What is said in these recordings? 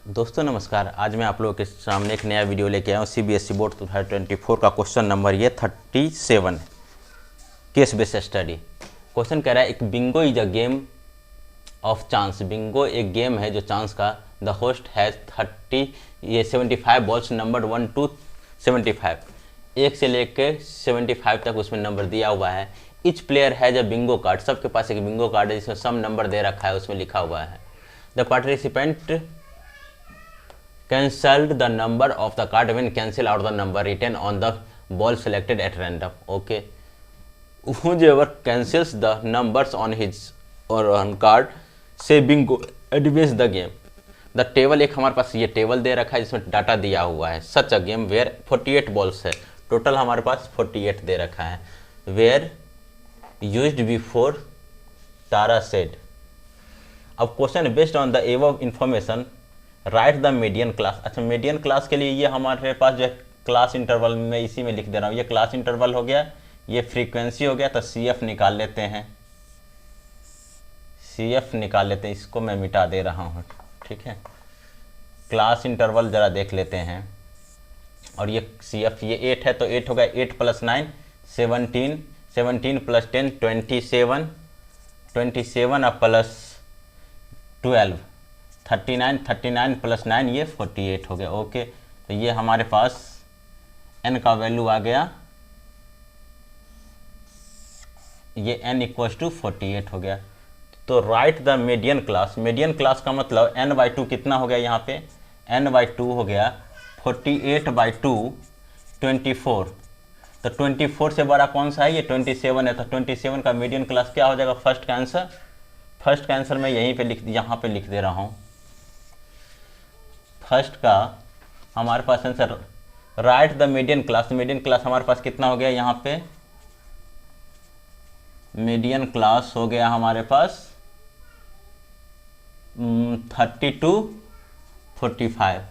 दोस्तों नमस्कार। आज मैं आप लोगों के सामने एक नया वीडियो लेके आया हूँ। सीबीएसई बोर्ड 2024 का क्वेश्चन नंबर ये 37 केस बेस्ड स्टडी। क्वेश्चन कह रहा है एक Bingo is a game of chance. Bingo एक गेम है जो चांस का। The host has 75 balls number 1 to 75, एक से लेकर 75 तक उसमें नंबर दिया हुआ है। Etch player has a Bingo card, सबके पास एक बिंगो कार्ड है जिसमें सम नंबर दे रखा है, उसमें लिखा हुआ है the participant cancelled the number of the card when cancel out the number written on the ball selected at random. Okay, whoever cancels the numbers on his or on card say bingo and wins the game. The table, एक हमारे पास ये table दे रखा है जिसमें data दिया हुआ है। Such a game where 48 balls है, टोटल हमारे पास 48 दे रखा है। वेयर यूज्ड बिफोर तारा सेड। अब question based on the above information write the median class. अच्छा, मीडियन क्लास के लिए ये हमारे पास जो है क्लास इंटरवल में इसी में लिख दे रहा हूँ। ये क्लास इंटरवल हो गया, ये फ्रीक्वेंसी हो गया, तो सी एफ निकाल लेते हैं। सी एफ निकाल लेते हैं, इसको मैं मिटा दे रहा हूँ। ठीक है, क्लास इंटरवल ज़रा देख लेते हैं। और ये सी एफ ये 8 है, तो 8 हो गया। 8 + 9 17, 17 + 10 27, 27 और प्लस 12 39, 39 + 9 ये 48 हो गया। ओके, तो ये हमारे पास n का वैल्यू आ गया, ये n = 48 हो गया। तो right the median class. Median class का मतलब n/2 कितना हो गया, यहाँ पे n/2 हो गया 48/2 24। तो 24 से बड़ा कौन सा है, ये 27 है। तो 27 का मीडियन क्लास क्या हो जाएगा, फर्स्ट का आंसर। फर्स्ट का आंसर मैं यहीं पे यहाँ पे लिख दे रहा हूँ। फर्स्ट का हमारे पास answer write the median class. Median class हमारे पास कितना हो गया, यहाँ पे मीडियन क्लास हो गया हमारे पास 32 45।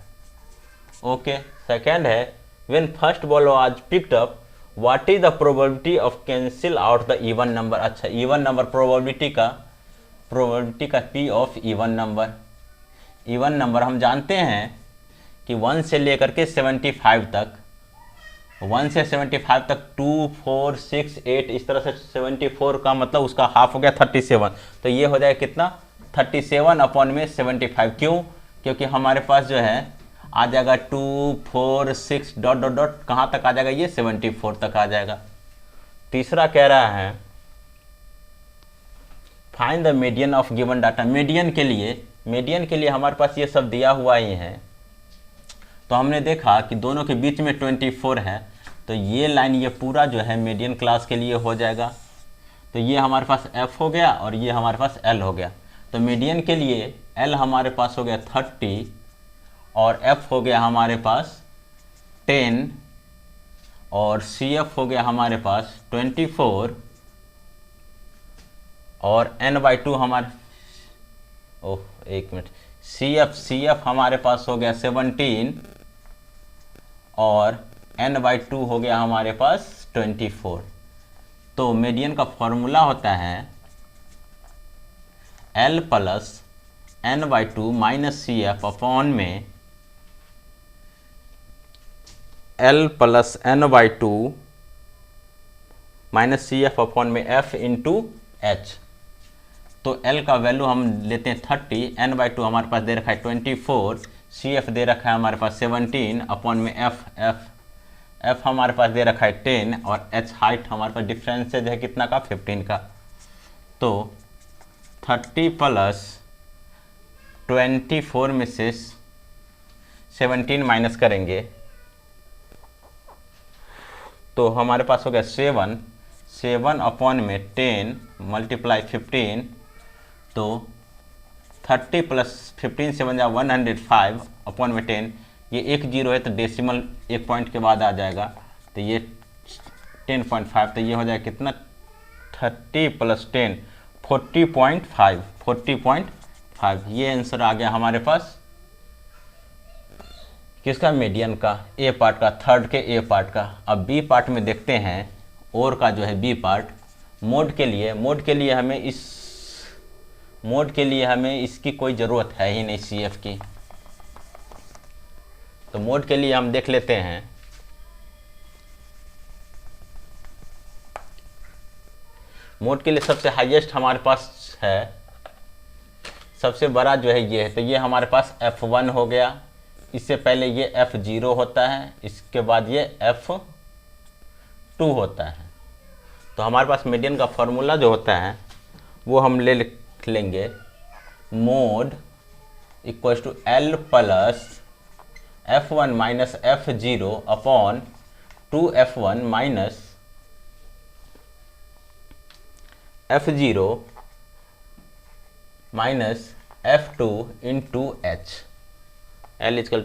ओके, सेकेंड है when first ball was picked up what is the probability of cancel out the even number. अच्छा, इवन नंबर प्रोबेबिलिटी का P of even number. Even number हम जानते हैं कि 1 से लेकर के 75 तक, 1 से 75 तक 2 4 6 8 इस तरह से 74 का मतलब उसका हाफ हो गया 37। तो ये हो जाएगा कितना, 37/75। क्यों? क्योंकि हमारे पास जो है आ जाएगा 2 4 6 ... कहाँ तक आ जाएगा, ये 74 तक आ जाएगा। तीसरा कह रहा है find the median of given data. Median के लिए हमारे पास ये सब दिया हुआ ही है। तो हमने देखा कि दोनों के बीच में 24 है, तो ये लाइन ये पूरा जो है मीडियन क्लास के लिए हो जाएगा। तो ये हमारे पास f हो गया और ये हमारे पास l हो गया। तो मीडियन के लिए l हमारे पास हो गया 30 और f हो गया हमारे पास 10 और cf हो गया हमारे पास 24 और n/2 हमारे, ओह एक मिनट, cf हमारे पास हो गया 17 और n/2 हो गया हमारे पास 24। तो मीडियन का फॉर्मूला होता है l + n/2 - cf अपॉन में l + n/2 - cf अपॉन में f × h। तो L का वैल्यू हम लेते हैं 30, n/2 हमारे पास दे रखा है 24, CF दे रखा है हमारे पास 17 अपॉन में F हमारे पास दे रखा है 10 और H हाइट हमारे पास डिफरेंसेज है कितना का, 15 का। तो 30 + 24 में से 17 माइनस करेंगे तो हमारे पास हो गया 7 अपॉन में 10 × 15। तो 30 + 15 से बन जाए 105 अपॉन में 10। ये एक जीरो है तो डेसिमल एक पॉइंट के बाद आ जाएगा, तो ये 10.5। तो ये हो जाएगा कितना, 30 + 10 40.5। ये आंसर आ गया हमारे पास किसका, मीडियन का, ए पार्ट का, थर्ड के ए पार्ट का। अब बी पार्ट में देखते हैं और का जो है बी पार्ट। मोड के लिए हमें इसकी कोई ज़रूरत है ही नहीं, CF की। तो मोड के लिए हम देख लेते हैं। मोड के लिए सबसे हाईएस्ट हमारे पास है, सबसे बड़ा जो है ये है, तो ये हमारे पास F1 हो गया। इससे पहले ये F0 होता है, इसके बाद ये F2 होता है। तो हमारे पास मीडियन का फॉर्मूला जो होता है वो हम लिख लेंगे, mode equals to L plus F1 minus F0 upon 2F1 minus F0 minus F2 into H। L equal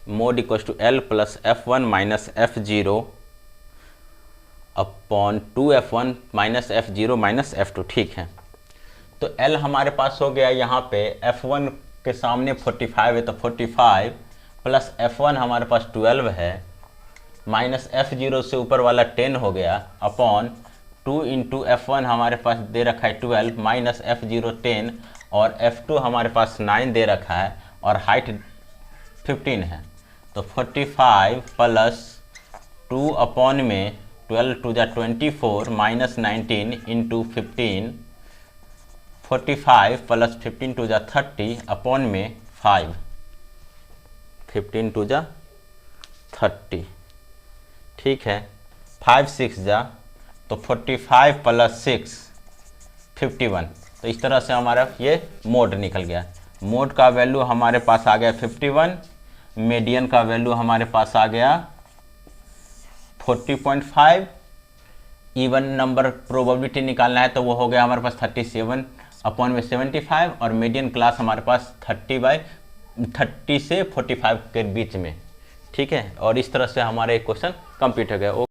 mode equals to L plus F1 minus F0 upon 2F1 minus F0 minus F2। ठीक है, तो L हमारे पास हो गया यहाँ पे, F1 के सामने 45 है तो 45 प्लस F1 हमारे पास 12 है, माइनस F0 से ऊपर वाला 10 हो गया, अपॉन 2 इंटू F1 हमारे पास दे रखा है 12 माइनस F0 10 और F2 हमारे पास 9 दे रखा है और हाइट 15 है। तो 45 प्लस 2 अपॉन में 12 टू जा 24 माइनस 19 इंटू 15, 45 प्लस 15 टू जा 30 अपॉन में 5, 15 टू जा 30। ठीक है, 5 6 जा तो 45 प्लस 6 51। तो इस तरह से हमारा ये मोड निकल गया। मोड का वैल्यू हमारे पास आ गया 51, मीडियन का वैल्यू हमारे पास आ गया 40.5। इवन नंबर प्रोबेबिलिटी निकालना है तो वो हो गया हमारे पास 37 अपॉन में 75 और मीडियन क्लास हमारे पास 30 से 45 के बीच में। ठीक है, और इस तरह से हमारा एक क्वेश्चन कंप्लीट हो गया।